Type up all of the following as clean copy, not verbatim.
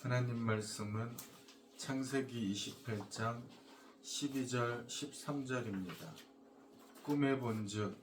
하나님 말씀은 창세기 28장 12절 13절입니다. 꿈에 본즉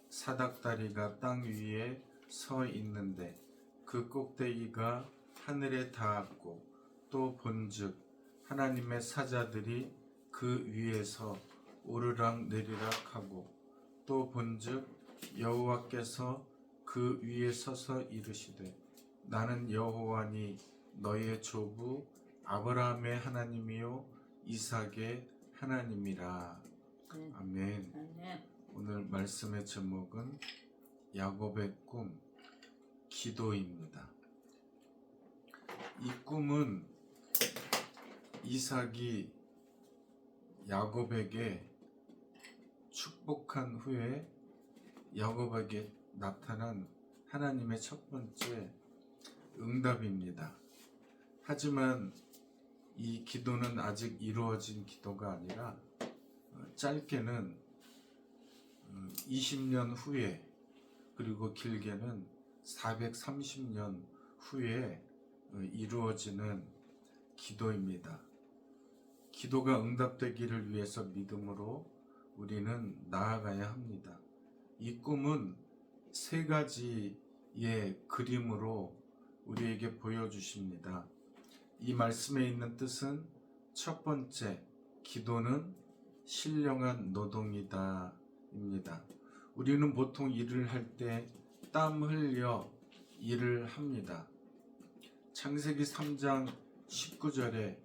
사닥다리가 땅 위에 서 있는데 그 꼭대기가 하늘에 닿았고 또 본즉 하나님의 사자들이 그 위에서 오르락 내리락 하고 또 본즉 여호와께서 그 위에 서서 이르시되 나는 여호와니 너의 조부 아브라함의 하나님이요 이삭의 하나님이라. 아멘. 오늘 말씀의 제목은 야곱의 꿈, 기도입니다. 이 꿈은 이삭이 야곱에게 축복한 후에 야곱에게 나타난 하나님의 첫 번째 응답입니다. 하지만 이 기도는 아직 이루어진 기도가 아니라 짧게는 20년 후에 그리고 길게는 430년 후에 이루어지는 기도입니다. 기도가 응답되기를 위해서 믿음으로 우리는 나아가야 합니다. 이 꿈은 세 가지의 그림으로 우리에게 보여주십니다. 이 말씀에 있는 뜻은 첫 번째, 기도는 신령한 노동이다 입니다. 우리는 보통 일을 할 때 땀 흘려 일을 합니다. 창세기 3장 19절에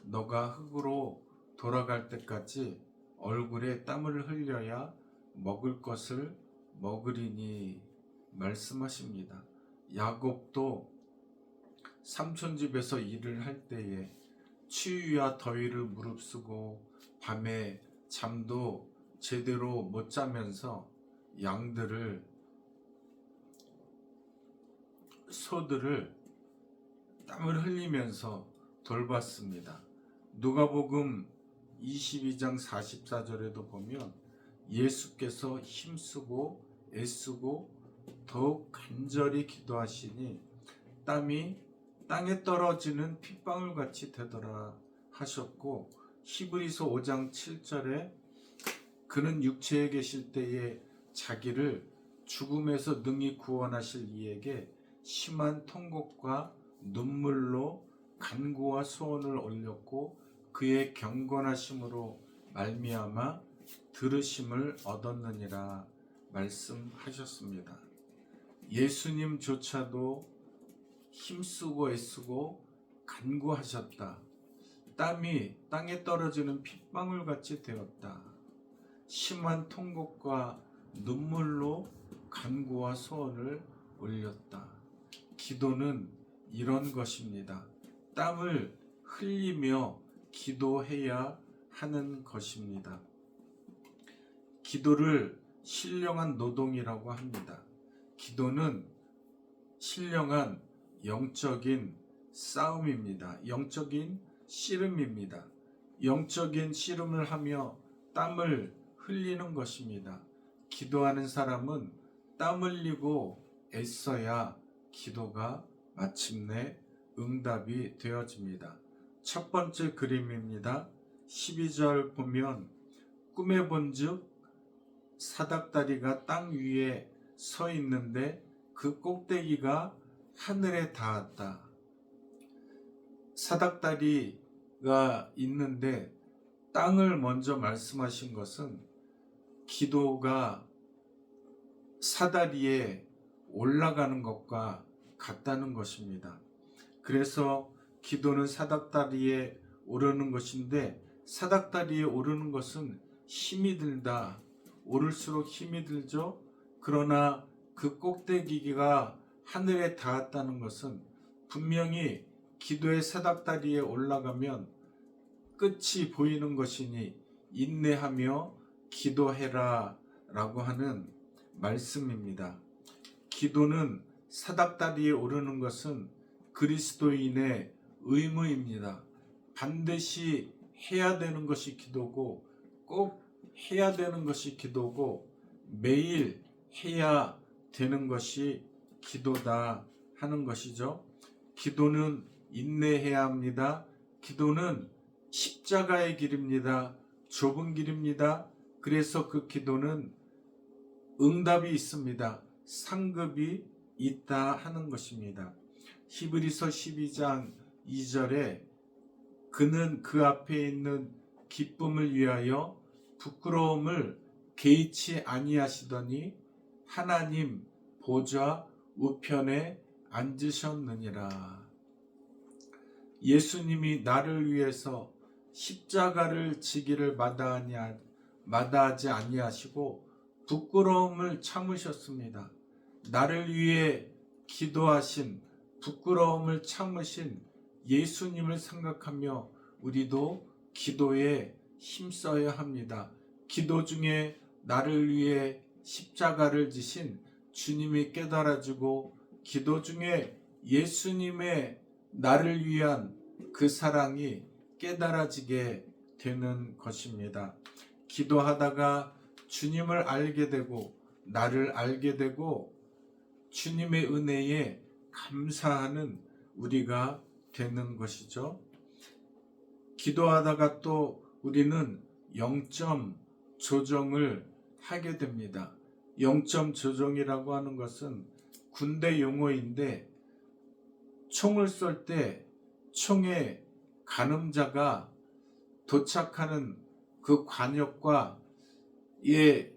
너가 흙으로 돌아갈 때까지 얼굴에 땀을 흘려야 먹을 것을 먹으리니 말씀하십니다. 야곱도 삼촌 집에서 일을 할 때에 추위와 더위를 무릅쓰고 밤에 잠도 제대로 못 자면서 양들을 소들을 땀을 흘리면서 돌봤습니다. 누가복음 22장 44절에도 보면 예수께서 힘쓰고 애쓰고 더욱 간절히 기도하시니 땀이 땅에 떨어지는 핏방울같이 되더라 하셨고, 히브리서 5장 7절에 그는 육체에 계실 때에 자기를 죽음에서 능히 구원하실 이에게 심한 통곡과 눈물로 간구와 소원을 올렸고 그의 경건하심으로 말미암아 들으심을 얻었느니라 말씀하셨습니다. 예수님조차도 힘쓰고 애쓰고 간구하셨다. 땀이 땅에 떨어지는 핏방울같이 되었다. 심한 통곡과 눈물로 간구와 소원을 올렸다. 기도는 이런 것입니다. 땀을 흘리며 기도해야 하는 것입니다. 기도를 신령한 노동이라고 합니다. 기도는 신령한 영적인 싸움입니다. 영적인 씨름입니다. 영적인 씨름을 하며 땀을 흘리는 것입니다. 기도하는 사람은 땀 흘리고 애써야 기도가 마침내 응답이 되어집니다. 첫 번째 그림입니다. 12절 보면 꿈에 본즉 사닥다리가 땅 위에 서 있는데 그 꼭대기가 하늘에 닿았다. 사닥다리가 있는데 땅을 먼저 말씀하신 것은 기도가 사다리에 올라가는 것과 같다는 것입니다. 그래서 기도는 사닥다리에 오르는 것인데 사닥다리에 오르는 것은 힘이 들다. 오를수록 힘이 들죠. 그러나 그 꼭대기가 하늘에 닿았다는 것은 분명히 기도의 사닥다리에 올라가면 끝이 보이는 것이니 인내하며 기도해라 라고 하는 말씀입니다. 기도는 사닥다리에 오르는 것은 그리스도인의 의무입니다. 반드시 해야 되는 것이 기도고 꼭 해야 되는 것이 기도고 매일 해야 되는 것이 기도다 하는 것이죠. 기도는 인내해야 합니다. 기도는 십자가의 길입니다. 좁은 길입니다. 그래서 그 기도는 응답이 있습니다. 상급이 있다 하는 것입니다. 히브리서 12장 2절에 그는 그 앞에 있는 기쁨을 위하여 부끄러움을 개의치 아니하시더니 하나님 보좌 우편에 앉으셨느니라. 예수님이 나를 위해서 십자가를 지기를 마다하지 아니하시고 부끄러움을 참으셨습니다. 나를 위해 기도하신 부끄러움을 참으신 예수님을 생각하며 우리도 기도에 힘써야 합니다. 기도 중에 나를 위해 십자가를 지신 주님이 깨달아지고 기도 중에 예수님의 나를 위한 그 사랑이 깨달아지게 되는 것입니다. 기도하다가 주님을 알게 되고 나를 알게 되고 주님의 은혜에 감사하는 우리가 되는 것이죠. 기도하다가 또 우리는 영점 조정을 하게 됩니다. 영점 조정이라고 하는 것은 군대 용어인데 총을 쏠 때 총의 가늠자가 도착하는 그 관역과 의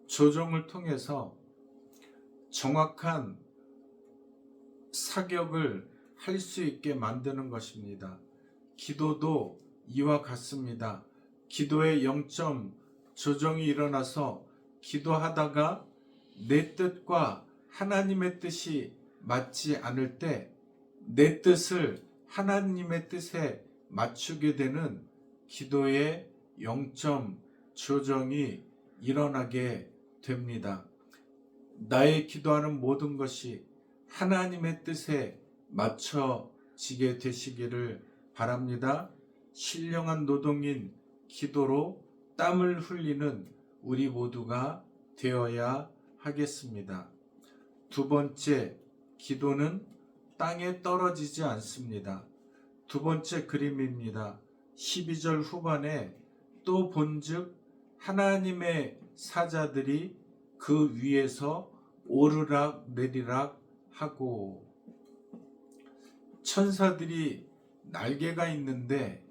조정을 통해서 정확한 사격을 할 수 있게 만드는 것입니다. 기도도 이와 같습니다. 기도의 영점 조정이 일어나서 기도하다가 내 뜻과 하나님의 뜻이 맞지 않을 때 내 뜻을 하나님의 뜻에 맞추게 되는 기도의 영점 조정이 일어나게 됩니다. 나의 기도하는 모든 것이 하나님의 뜻에 맞춰지게 되시기를 바랍니다. 신령한 노동인 기도로 땀을 흘리는 우리 모두가 되어야 하겠습니다. 두 번째, 기도는 땅에 떨어지지 않습니다. 두 번째 그림입니다. 12절 후반에 또 본즉 하나님의 사자들이 그 위에서 오르락 내리락 하고, 천사들이 날개가 있는데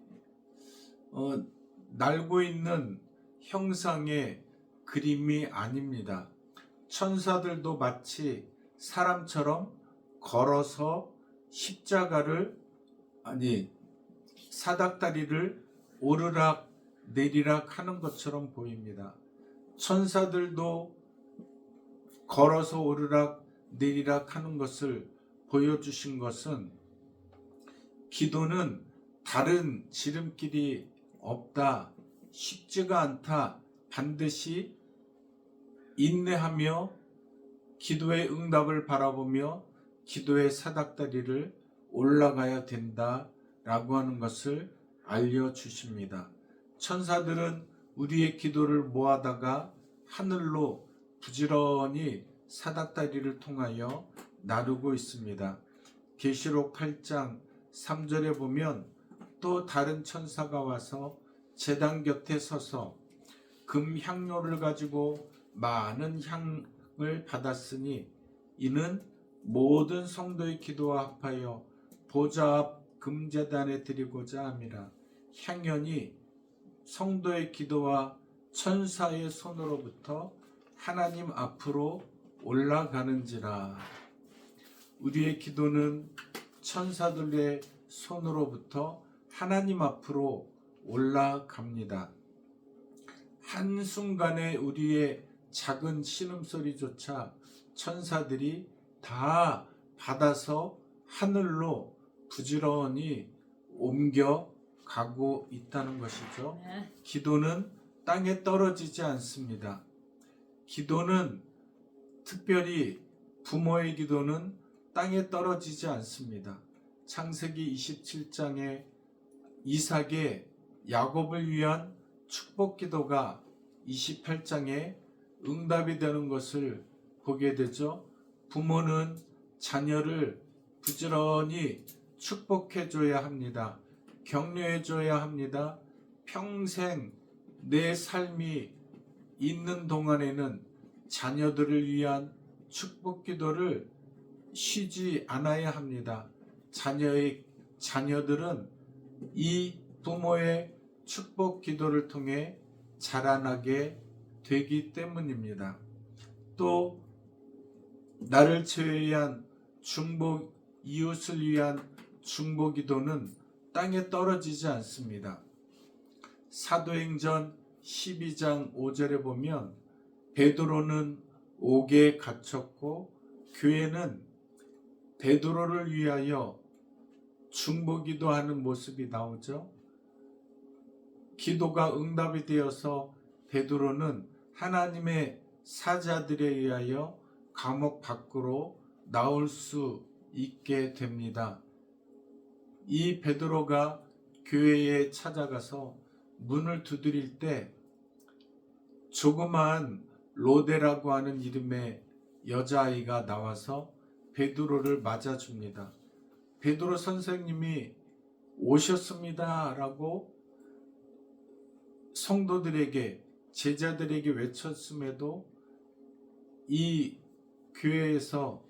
날고 있는 형상의 그림이 아닙니다. 천사들도 마치 사람처럼 걸어서 십자가를 사닥다리를 오르락 내리락 하는 것처럼 보입니다. 천사들도 걸어서 오르락 내리락 하는 것을 보여주신 것은 기도는 다른 지름길이 없다, 쉽지가 않다, 반드시 인내하며 기도의 응답을 바라보며 기도의 사닥다리를 올라가야 된다라고 하는 것을 알려주십니다. 천사들은 우리의 기도를 모아다가 하늘로 부지런히 사닥다리를 통하여 나르고 있습니다. 계시록 8장 3절에 보면 또 다른 천사가 와서 제단 곁에 서서 금 향료를 가지고 많은 향을 받았으니 이는 모든 성도의 기도와 합하여 보좌 앞 금제단에 드리고자 함이라. 향연이 성도의 기도와 천사의 손으로부터 하나님 앞으로 올라가는지라. 우리의 기도는 천사들의 손으로부터 하나님 앞으로 올라갑니다. 한순간에 우리의 작은 신음소리조차 천사들이 다 받아서 하늘로 부지런히 옮겨가고 있다는 것이죠. 기도는 땅에 떨어지지 않습니다. 기도는 특별히 부모의 기도는 땅에 떨어지지 않습니다. 창세기 27장에 이삭의 야곱을 위한 축복 기도가 28장에 응답이 되는 것을 보게 되죠. 부모는 자녀를 부지런히 축복해줘야 합니다. 격려해줘야 합니다. 평생 내 삶이 있는 동안에는 자녀들을 위한 축복 기도를 쉬지 않아야 합니다. 자녀들은 이 부모의 축복 기도를 통해 자라나게 되기 때문입니다. 또 나를 제외한 중보, 이웃을 위한 중보 기도는 땅에 떨어지지 않습니다. 사도행전 12장 5절에 보면 베드로는 옥에 갇혔고 교회는 베드로를 위하여 중보 기도하는 모습이 나오죠. 기도가 응답이 되어서 베드로는 하나님의 사자들에 의하여 감옥 밖으로 나올 수 있게 됩니다. 이 베드로가 교회에 찾아가서 문을 두드릴 때 조그마한 로데라고 하는 이름의 여자아이가 나와서 베드로를 맞아줍니다. 베드로 선생님이 오셨습니다 라고 성도들에게, 제자들에게 외쳤음에도 이 교회에서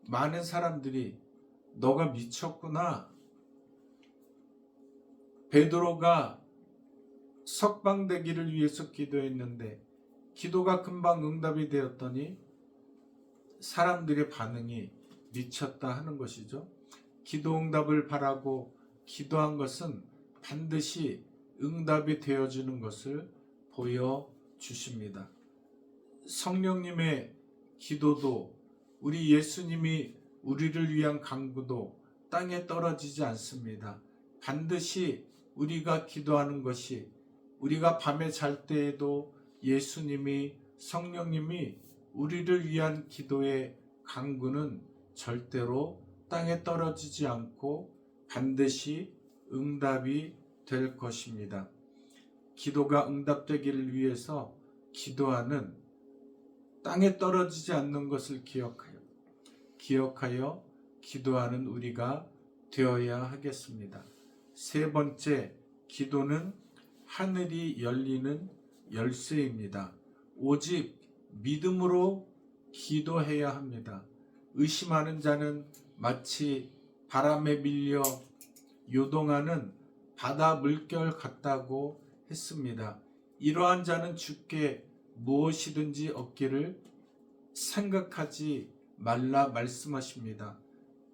많은 사람들이 너가 미쳤구나, 베드로가 석방되기를 위해서 기도했는데 기도가 금방 응답이 되었더니 사람들의 반응이 미쳤다 하는 것이죠. 기도 응답을 바라고 기도한 것은 반드시 응답이 되어주는 것을 보여주십니다. 성령님의 기도도, 우리 예수님이 우리를 위한 간구도 땅에 떨어지지 않습니다. 반드시 우리가 기도하는 것이, 우리가 밤에 잘 때에도 예수님이, 성령님이 우리를 위한 기도의 간구는 절대로 땅에 떨어지지 않고 반드시 응답이 될 것입니다. 기도가 응답되기를 위해서 기도하는, 땅에 떨어지지 않는 것을 기억하여 기도하는 우리가 되어야 하겠습니다. 세 번째, 기도는 하늘이 열리는 열쇠입니다. 오직 믿음으로 기도해야 합니다. 의심하는 자는 마치 바람에 밀려 요동하는 바다 물결 같다고 했습니다. 이러한 자는 주께 무엇이든지 얻기를 생각하지 말라 말씀하십니다.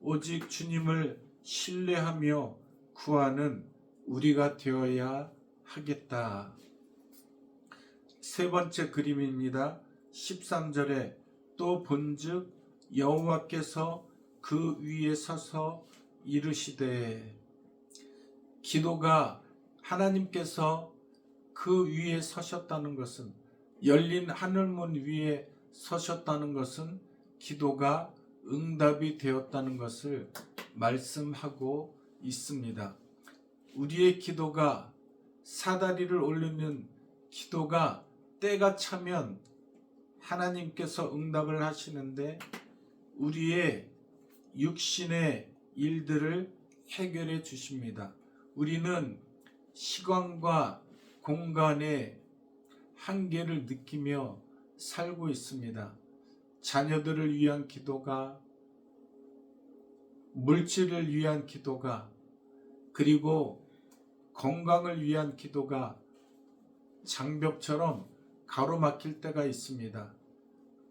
오직 주님을 신뢰하며 구하는 우리가 되어야 하겠다. 세 번째 그림입니다. 13절에 또 본즉 여호와께서 그 위에 서서 이르시되, 기도가 하나님께서 그 위에 서셨다는 것은, 열린 하늘문 위에 서셨다는 것은 기도가 응답이 되었다는 것을 말씀하고 있습니다. 우리의 기도가, 사다리를 올리는 기도가 때가 차면 하나님께서 응답을 하시는데 우리의 육신의 일들을 해결해 주십니다. 우리는 시간과 공간의 한계를 느끼며 살고 있습니다. 자녀들을 위한 기도가, 물질을 위한 기도가, 그리고 건강을 위한 기도가 장벽처럼 가로막힐 때가 있습니다.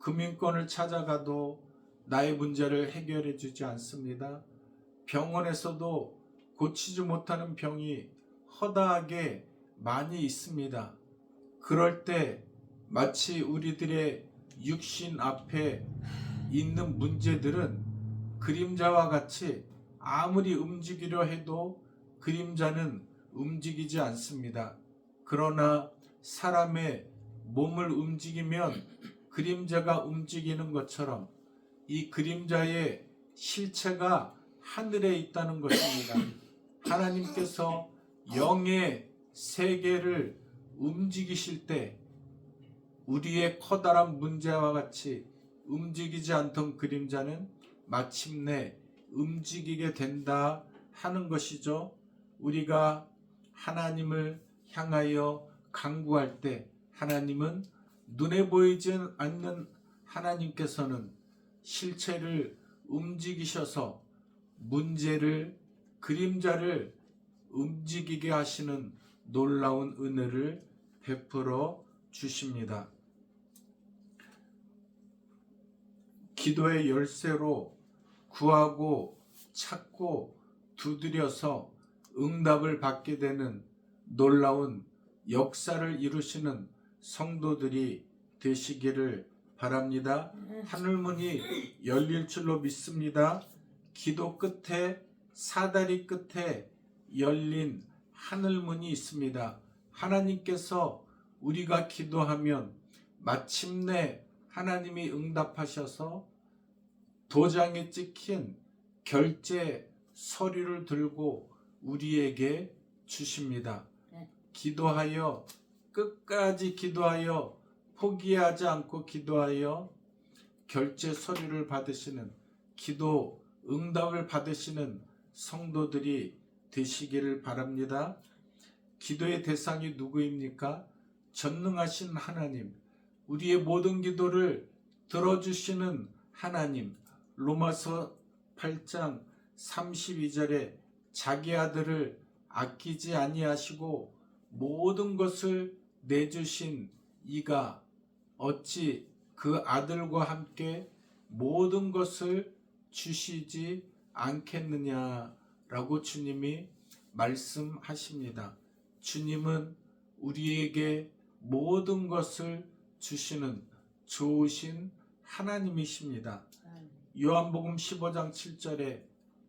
금융권을 찾아가도 나의 문제를 해결해 주지 않습니다. 병원에서도 고치지 못하는 병이 허다하게 많이 있습니다. 그럴 때 마치 우리들의 육신 앞에 있는 문제들은 그림자와 같이 아무리 움직이려 해도 그림자는 움직이지 않습니다. 그러나 사람의 몸을 움직이면 그림자가 움직이는 것처럼 이 그림자의 실체가 하늘에 있다는 것입니다. 하나님께서 영의 세계를 움직이실 때 우리의 커다란 문제와 같이 움직이지 않던 그림자는 마침내 움직이게 된다 하는 것이죠. 우리가 하나님을 향하여 간구할 때 하나님은 눈에 보이지 않는 하나님께서는 실체를 움직이셔서 문제를 그림자를 움직이게 하시는 놀라운 은혜를 베풀어 주십니다. 기도의 열쇠로 구하고 찾고 두드려서 응답을 받게 되는 놀라운 역사를 이루시는 성도들이 되시기를 바랍니다. 하늘문이 열릴 줄로 믿습니다. 기도 끝에 사다리 끝에 열린 하늘문이 있습니다. 하나님께서 우리가 기도하면 마침내 하나님이 응답하셔서 도장에 찍힌 결제 서류를 들고 우리에게 주십니다. 기도하여 끝까지 기도하여 포기하지 않고 기도하여 결제 서류를 받으시는 기도 응답을 받으시는 성도들이 되시기를 바랍니다. 기도의 대상이 누구입니까? 전능하신 하나님, 우리의 모든 기도를 들어주시는 하나님. 로마서 8장 32절에 자기 아들을 아끼지 아니하시고 모든 것을 내주신 이가 어찌 그 아들과 함께 모든 것을 주시지 않겠느냐라고 주님이 말씀하십니다. 주님은 우리에게 모든 것을 주시는 좋으신 하나님이십니다. 요한복음 15장 7절에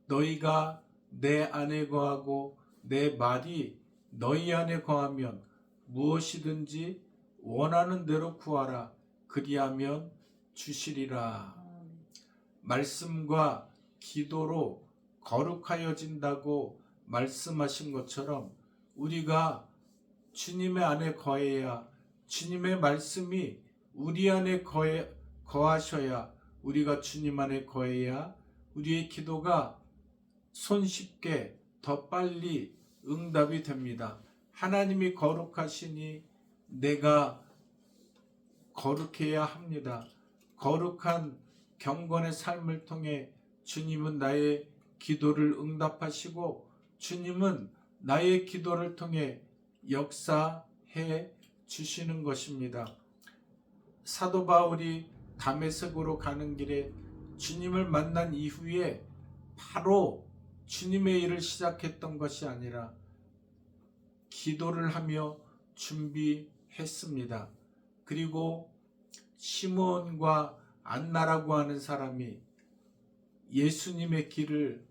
너희가 내 안에 거하고 내 말이 너희 안에 거하면 무엇이든지 원하는 대로 구하라 그리하면 주시리라. 말씀과 기도로 거룩하여진다고 말씀하신 것처럼 우리가 주님의 안에 거해야 주님의 말씀이 우리 안에 거하셔야 우리가 주님 안에 거해야 우리의 기도가 손쉽게 더 빨리 응답이 됩니다. 하나님이 거룩하시니 내가 거룩해야 합니다. 거룩한 경건의 삶을 통해 주님은 나의 기도를 응답하시고 주님은 나의 기도를 통해 역사해 주시는 것입니다. 사도 바울이 다메섹으로 가는 길에 주님을 만난 이후에 바로 주님의 일을 시작했던 것이 아니라 기도를 하며 준비했습니다. 그리고 시몬과 안나라고 하는 사람이 예수님의 길을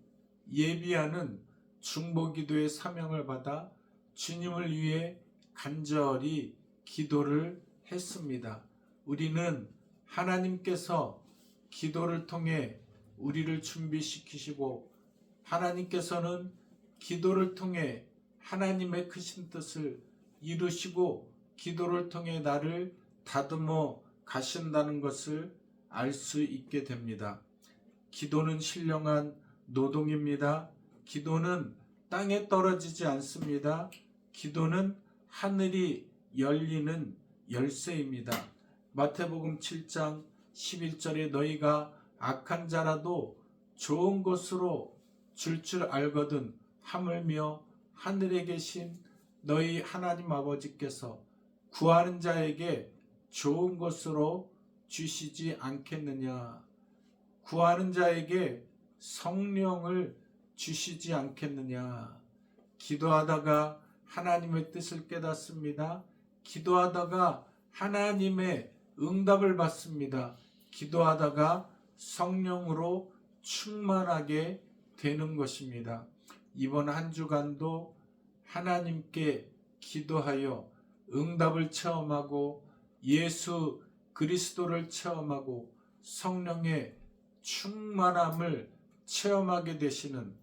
예비하는 중보기도의 사명을 받아 주님을 위해 간절히 기도를 했습니다. 우리는 하나님께서 기도를 통해 우리를 준비시키시고 하나님께서는 기도를 통해 하나님의 크신 뜻을 이루시고 기도를 통해 나를 다듬어 가신다는 것을 알 수 있게 됩니다. 기도는 신령한 노동입니다. 기도는 땅에 떨어지지 않습니다. 기도는 하늘이 열리는 열쇠입니다. 마태복음 7장 11절에 너희가 악한 자라도 좋은 것으로 줄 알거든 하물며 하늘에 계신 너희 하나님 아버지께서 구하는 자에게 좋은 것으로 주시지 않겠느냐. 구하는 자에게 성령을 주시지 않겠느냐. 기도하다가 하나님의 뜻을 깨닫습니다. 기도하다가 하나님의 응답을 받습니다. 기도하다가 성령으로 충만하게 되는 것입니다. 이번 한 주간도 하나님께 기도하여 응답을 체험하고 예수 그리스도를 체험하고 성령의 충만함을 체험하게 되시는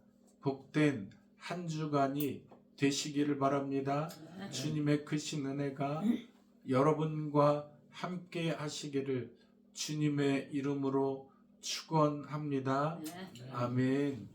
복된 한 주간이 되시기를 바랍니다. 주님의 크신 은혜가 여러분과 함께 하시기를 주님의 이름으로 축원합니다. 아멘.